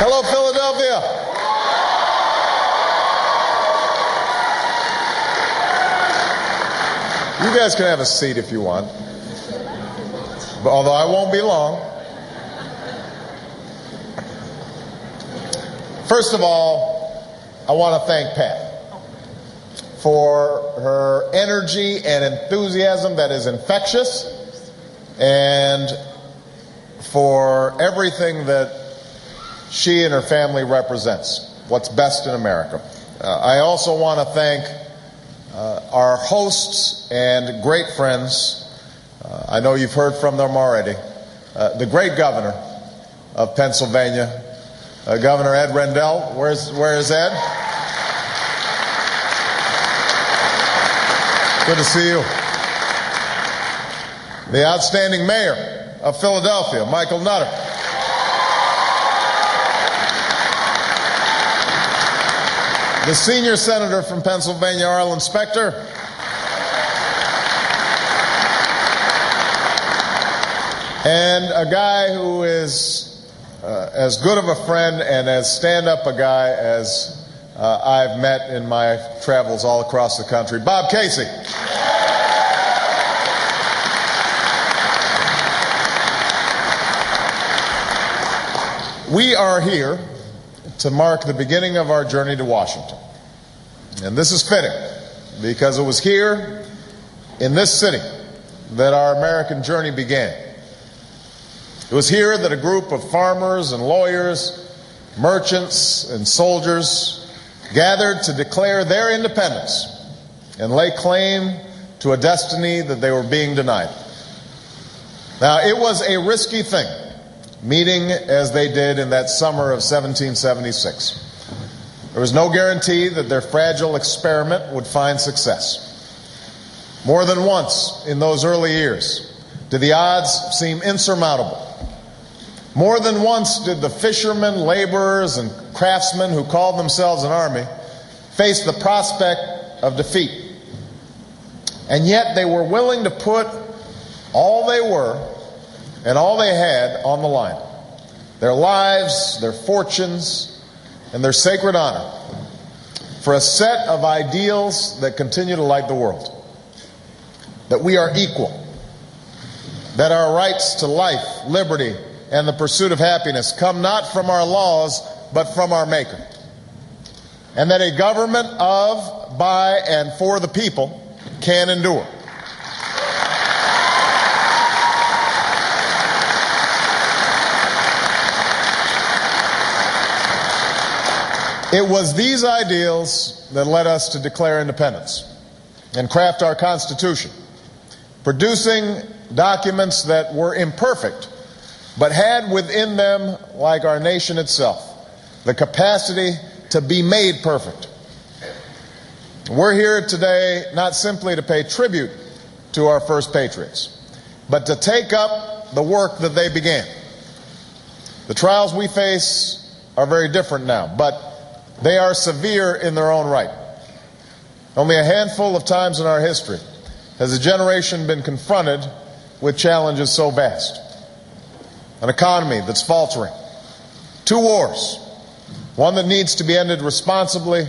Hello, Philadelphia. You guys can have a seat if you want, but although I won't be long. First of all, I want to thank Pat for her energy and enthusiasm that is infectious, and for everything that she and her family represents, what's best in America. I also want to thank our hosts and great friends. I know you've heard from them already. The great governor of Pennsylvania, Governor Ed Rendell. Where is Ed? Good to see you. The outstanding mayor of Philadelphia, Michael Nutter. The senior senator from Pennsylvania, Arlen Specter. And a guy who is as good of a friend and as stand-up a guy as I've met in my travels all across the country, Bob Casey. We are here to mark the beginning of our journey to Washington. And this is fitting, because it was here, in this city, that our American journey began. It was here that a group of farmers and lawyers, merchants and soldiers gathered to declare their independence and lay claim to a destiny that they were being denied. Now, it was a risky thing, meeting as they did in that summer of 1776. There was no guarantee that their fragile experiment would find success. More than once in those early years did the odds seem insurmountable. More than once did the fishermen, laborers, and craftsmen who called themselves an army face the prospect of defeat. And yet they were willing to put all they were and all they had on the line. Their lives, their fortunes, and their sacred honor for a set of ideals that continue to light the world. That we are equal. That our rights to life, liberty, and the pursuit of happiness come not from our laws, but from our Maker. And that a government of, by, and for the people can endure. It was these ideals that led us to declare independence and craft our Constitution, producing documents that were imperfect, but had within them, like our nation itself, the capacity to be made perfect. We're here today not simply to pay tribute to our first patriots, but to take up the work that they began. The trials we face are very different now, but they are severe in their own right. Only a handful of times in our history has a generation been confronted with challenges so vast. An economy that's faltering. 2 wars. One that needs to be ended responsibly,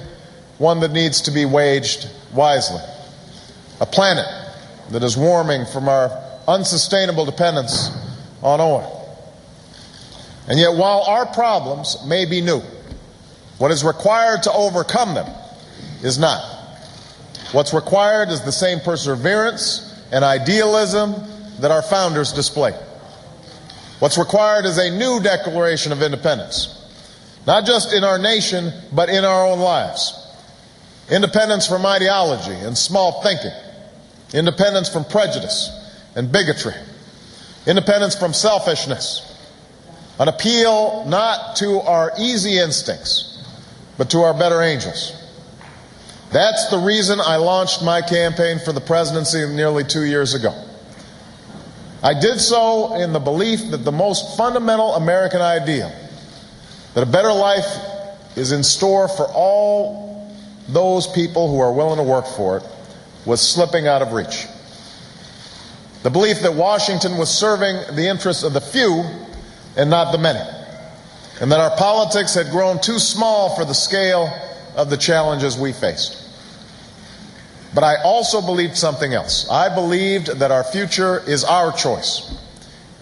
one that needs to be waged wisely. A planet that is warming from our unsustainable dependence on oil. And yet, while our problems may be new, what is required to overcome them is not. What's required is the same perseverance and idealism that our founders displayed. What's required is a new Declaration of Independence, not just in our nation, but in our own lives. Independence from ideology and small thinking. Independence from prejudice and bigotry. Independence from selfishness. An appeal not to our easy instincts, but to our better angels. That's the reason I launched my campaign for the presidency nearly 2 years ago. I did so in the belief that the most fundamental American ideal, that a better life is in store for all those people who are willing to work for it, was slipping out of reach. The belief that Washington was serving the interests of the few and not the many. and that our politics had grown too small for the scale of the challenges we faced. But I also believed something else. I believed that our future is our choice,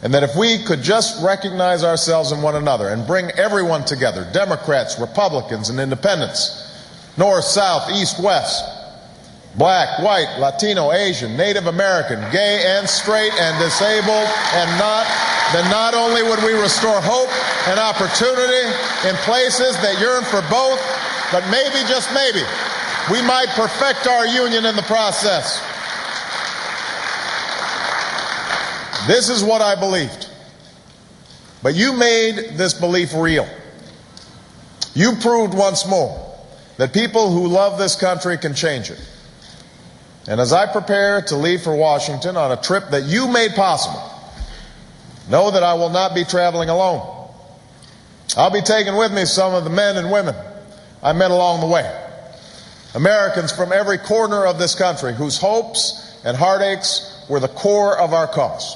and that if we could just recognize ourselves in one another and bring everyone together, Democrats, Republicans, and independents, North, South, East, West, Black, white, Latino, Asian, Native American, gay and straight and disabled then not only would we restore hope and opportunity in places that yearn for both, but maybe, just maybe, we might perfect our union in the process. This is what I believed. But you made this belief real. You proved once more that people who love this country can change it. And as I prepare to leave for Washington on a trip that you made possible, know that I will not be traveling alone. I'll be taking with me some of the men and women I met along the way. Americans from every corner of this country whose hopes and heartaches were the core of our cause,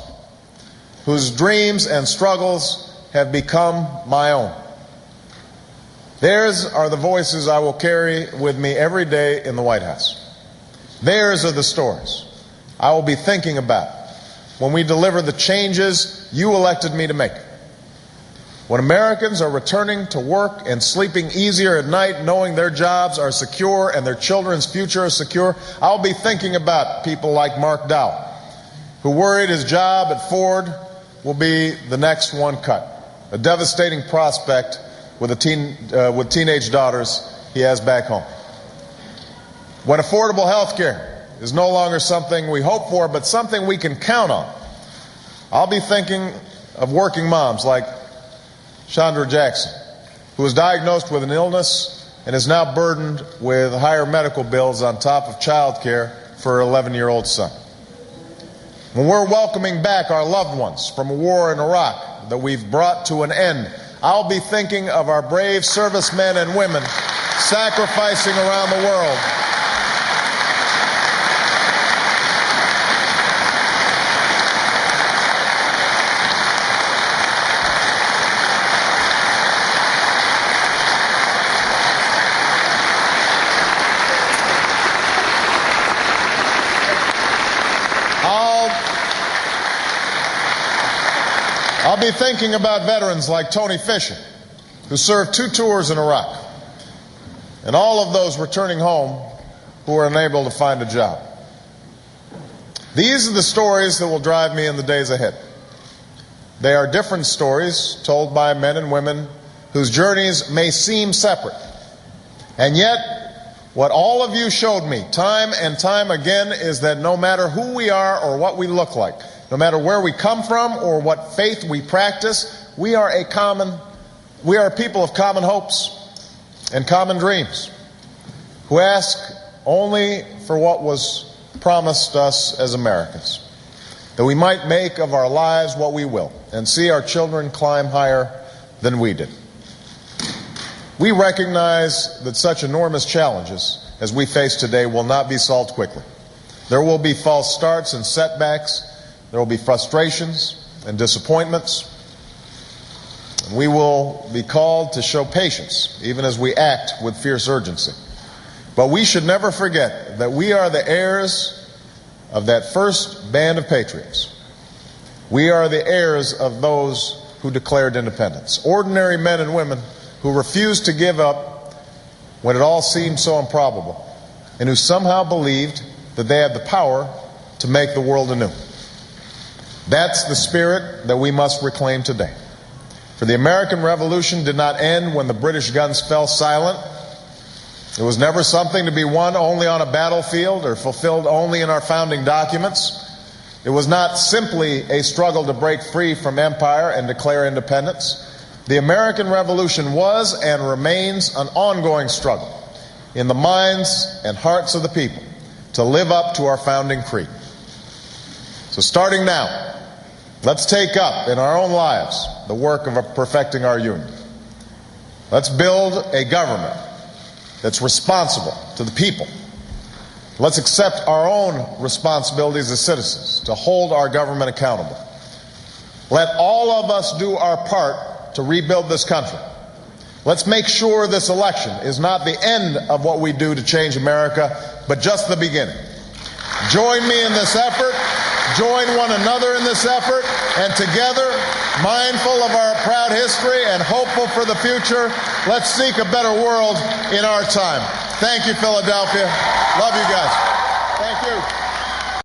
whose dreams and struggles have become my own. Theirs are the voices I will carry with me every day in the White House. Theirs are the stories I will be thinking about when we deliver the changes you elected me to make. When Americans are returning to work and sleeping easier at night, knowing their jobs are secure and their children's future is secure, I'll be thinking about people like Mark Dowell, who worried his job at Ford will be the next one cut, a devastating prospect with teenage daughters he has back home. When affordable health care is no longer something we hope for, but something we can count on, I'll be thinking of working moms like Chandra Jackson, who was diagnosed with an illness and is now burdened with higher medical bills on top of child care for her 11-year-old son. When we're welcoming back our loved ones from a war in Iraq that we've brought to an end, I'll be thinking of our brave servicemen and women sacrificing around the world. I'll be thinking about veterans like Tony Fisher, who served 2 tours in Iraq, and all of those returning home who were unable to find a job. These are the stories that will drive me in the days ahead. They are different stories told by men and women whose journeys may seem separate. And yet, what all of you showed me time and time again is that no matter who we are or what we look like, no matter where we come from or what faith we practice, we are a people of common hopes and common dreams who ask only for what was promised us as Americans, that we might make of our lives what we will and see our children climb higher than we did. We recognize that such enormous challenges as we face today will not be solved quickly. There will be false starts and setbacks. There will be frustrations and disappointments. And we will be called to show patience, even as we act with fierce urgency. But we should never forget that we are the heirs of that first band of patriots. We are the heirs of those who declared independence, ordinary men and women who refused to give up when it all seemed so improbable, and who somehow believed that they had the power to make the world anew. That's the spirit that we must reclaim today. For the American Revolution did not end when the British guns fell silent. It was never something to be won only on a battlefield or fulfilled only in our founding documents. It was not simply a struggle to break free from empire and declare independence. The American Revolution was and remains an ongoing struggle in the minds and hearts of the people to live up to our founding creed. So starting now, let's take up in our own lives the work of perfecting our union. Let's build a government that's responsible to the people. Let's accept our own responsibilities as citizens to hold our government accountable. Let all of us do our part to rebuild this country Let's make sure this election is not the end of what we do to change America, but just the beginning. Join me in this effort. Join one another in this effort. And together, mindful of our proud history and hopeful for the future, let's seek a better world in our time. Thank you, Philadelphia. Love you guys. Thank you.